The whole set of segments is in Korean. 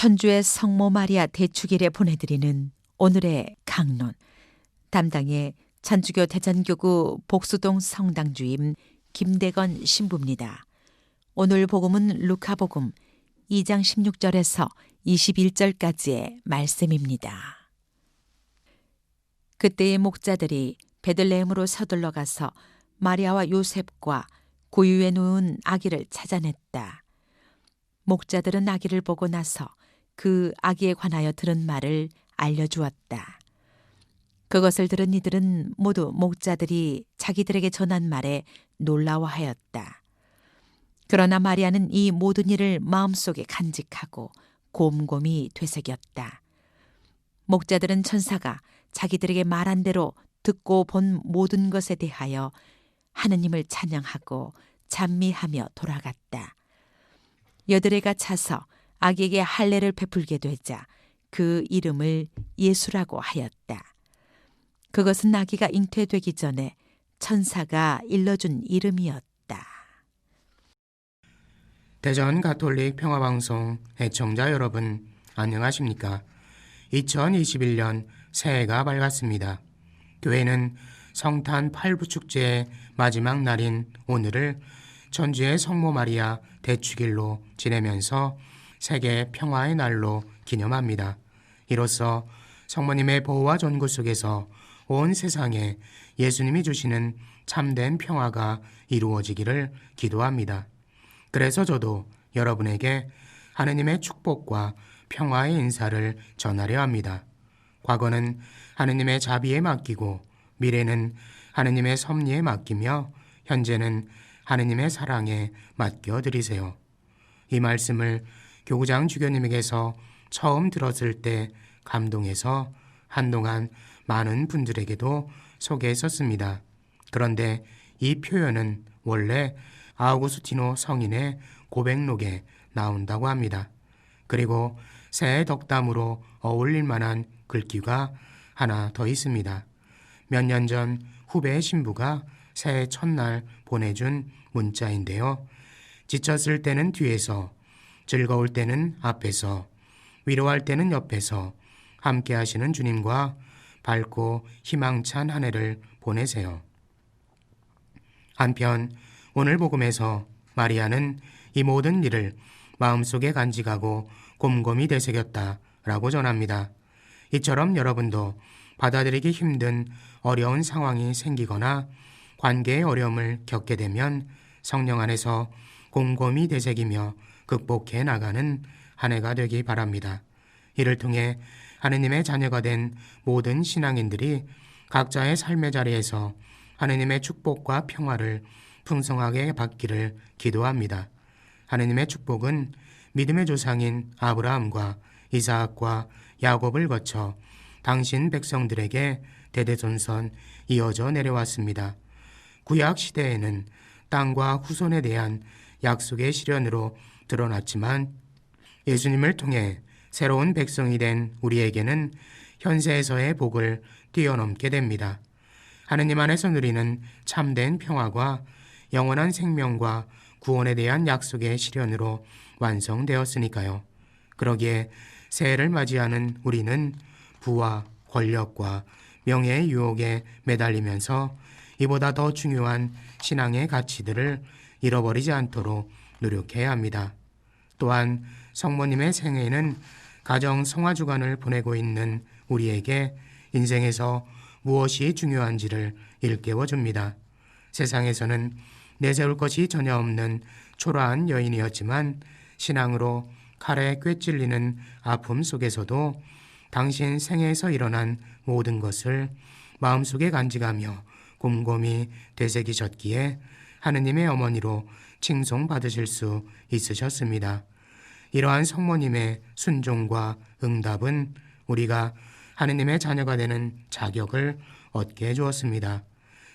천주의 성모 마리아 대축일에 보내드리는 오늘의 강론, 담당의 천주교 대전교구 복수동 성당주임 김대건 신부입니다. 오늘 복음은 루카복음 2장 16절에서 21절까지의 말씀입니다. 그때의 목자들이 베들레헴으로 서둘러 가서 마리아와 요셉과 구유에 누운 아기를 찾아냈다. 목자들은 아기를 보고 나서 그 아기에 관하여 들은 말을 알려주었다. 그것을 들은 이들은 모두 목자들이 자기들에게 전한 말에 놀라워하였다. 그러나 마리아는 이 모든 일을 마음속에 간직하고 곰곰이 되새겼다. 목자들은 천사가 자기들에게 말한 대로 듣고 본 모든 것에 대하여 하느님을 찬양하고 찬미하며 돌아갔다. 여드레가 차서 아기에게 할례를 베풀게 되자 그 이름을 예수라고 하였다. 그것은 아기가 잉태되기 전에 천사가 일러준 이름이었다. 대전 가톨릭 평화방송 애청자 여러분, 안녕하십니까? 2021년 새해가 밝았습니다. 교회는 성탄 8부 축제의 마지막 날인 오늘을 천주의 성모 마리아 대축일로 지내면서 세계 평화의 날로 기념합니다. 이로써 성모님의 보호와 전구 속에서 온 세상에 예수님이 주시는 참된 평화가 이루어지기를 기도합니다. 그래서 저도 여러분에게 하느님의 축복과 평화의 인사를 전하려 합니다. 과거는 하느님의 자비에 맡기고 미래는 하느님의 섭리에 맡기며 현재는 하느님의 사랑에 맡겨드리세요. 이 말씀을 교구장 주교님에게서 처음 들었을 때 감동해서 한동안 많은 분들에게도 소개했었습니다. 그런데 이 표현은 원래 아우구스티노 성인의 고백록에 나온다고 합니다. 그리고 새해 덕담으로 어울릴 만한 글귀가 하나 더 있습니다. 몇 년 전 후배의 신부가 새해 첫날 보내준 문자인데요. 지쳤을 때는 뒤에서, 즐거울 때는 앞에서, 위로할 때는 옆에서 함께 하시는 주님과 밝고 희망찬 한 해를 보내세요. 한편 오늘 복음에서 마리아는 이 모든 일을 마음속에 간직하고 곰곰이 되새겼다라고 전합니다. 이처럼 여러분도 받아들이기 힘든 어려운 상황이 생기거나 관계의 어려움을 겪게 되면 성령 안에서 곰곰이 되새기며 극복해 나가는 한 해가 되기 바랍니다. 이를 통해 하느님의 자녀가 된 모든 신앙인들이 각자의 삶의 자리에서 하느님의 축복과 평화를 풍성하게 받기를 기도합니다. 하느님의 축복은 믿음의 조상인 아브라함과 이삭과 야곱을 거쳐 당신 백성들에게 대대손손 이어져 내려왔습니다. 구약 시대에는 땅과 후손에 대한 약속의 실현으로 드러났지만 예수님을 통해 새로운 백성이 된 우리에게는 현세에서의 복을 뛰어넘게 됩니다. 하느님 안에서 누리는 참된 평화가 영원한 생명과 구원에 대한 약속의 실현으로 완성되었으니까요. 그러기에 새해를 맞이하는 우리는 부와 권력과 명예의 유혹에 매달리면서 이보다 더 중요한 신앙의 가치들을 잃어버리지 않도록 노력해야 합니다. 또한 성모님의 생애는 가정 성화주간을 보내고 있는 우리에게 인생에서 무엇이 중요한지를 일깨워줍니다. 세상에서는 내세울 것이 전혀 없는 초라한 여인이었지만 신앙으로 칼에 꿰찔리는 아픔 속에서도 당신 생애에서 일어난 모든 것을 마음속에 간직하며 곰곰이 되새기셨기에 하느님의 어머니로 칭송받으실 수 있으셨습니다. 이러한 성모님의 순종과 응답은 우리가 하느님의 자녀가 되는 자격을 얻게 해주었습니다.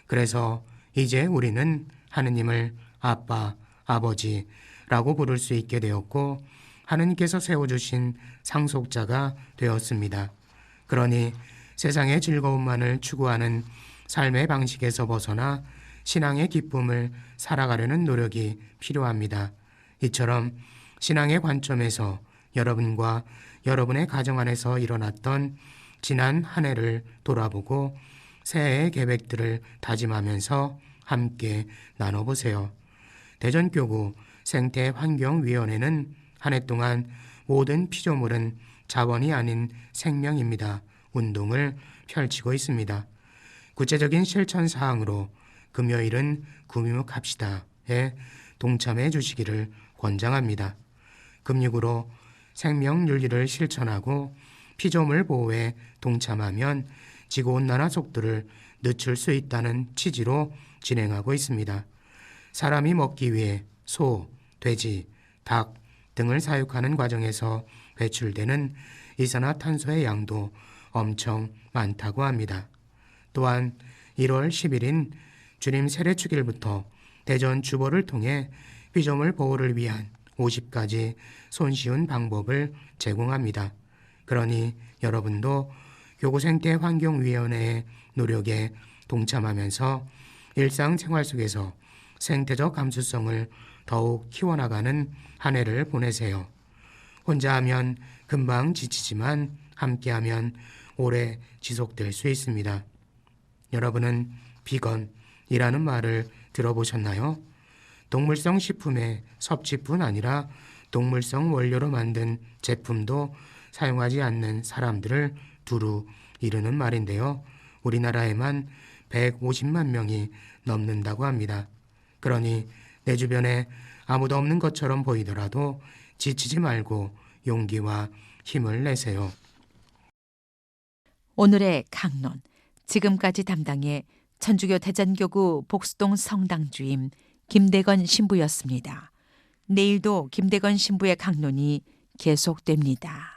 그래서 이제 우리는 하느님을 아빠, 아버지라고 부를 수 있게 되었고 하느님께서 세워주신 상속자가 되었습니다. 그러니 세상의 즐거움만을 추구하는 삶의 방식에서 벗어나 신앙의 기쁨을 살아가려는 노력이 필요합니다. 이처럼 신앙의 관점에서 여러분과 여러분의 가정 안에서 일어났던 지난 한 해를 돌아보고 새해의 계획들을 다짐하면서 함께 나눠보세요. 대전교구 생태환경위원회는 한 해 동안 모든 피조물은 자원이 아닌 생명입니다. 운동을 펼치고 있습니다. 구체적인 실천 사항으로 금요일은 구미묵합시다에 동참해 주시기를 권장합니다. 금육으로 생명윤리를 실천하고 피조물 보호에 동참하면 지구온난화 속도를 늦출 수 있다는 취지로 진행하고 있습니다. 사람이 먹기 위해 소, 돼지, 닭 등을 사육하는 과정에서 배출되는 이산화탄소의 양도 엄청 많다고 합니다. 또한 1월 10일인 주님 세례축일부터 대전 주보를 통해 피조물 보호를 위한 50가지 손쉬운 방법을 제공합니다. 그러니 여러분도 교구생태환경위원회의 노력에 동참하면서 일상생활 속에서 생태적 감수성을 더욱 키워나가는 한 해를 보내세요. 혼자 하면 금방 지치지만 함께하면 오래 지속될 수 있습니다. 여러분은 비건이라는 말을 들어보셨나요? 동물성 식품의 섭취뿐 아니라 동물성 원료로 만든 제품도 사용하지 않는 사람들을 두루 이르는 말인데요. 우리나라에만 150만 명이 넘는다고 합니다. 그러니 내 주변에 아무도 없는 것처럼 보이더라도 지치지 말고 용기와 힘을 내세요. 오늘의 강론, 지금까지 담당해 천주교 대전교구 복수동 성당 주임 김대건 신부였습니다. 내일도 김대건 신부의 강론이 계속됩니다.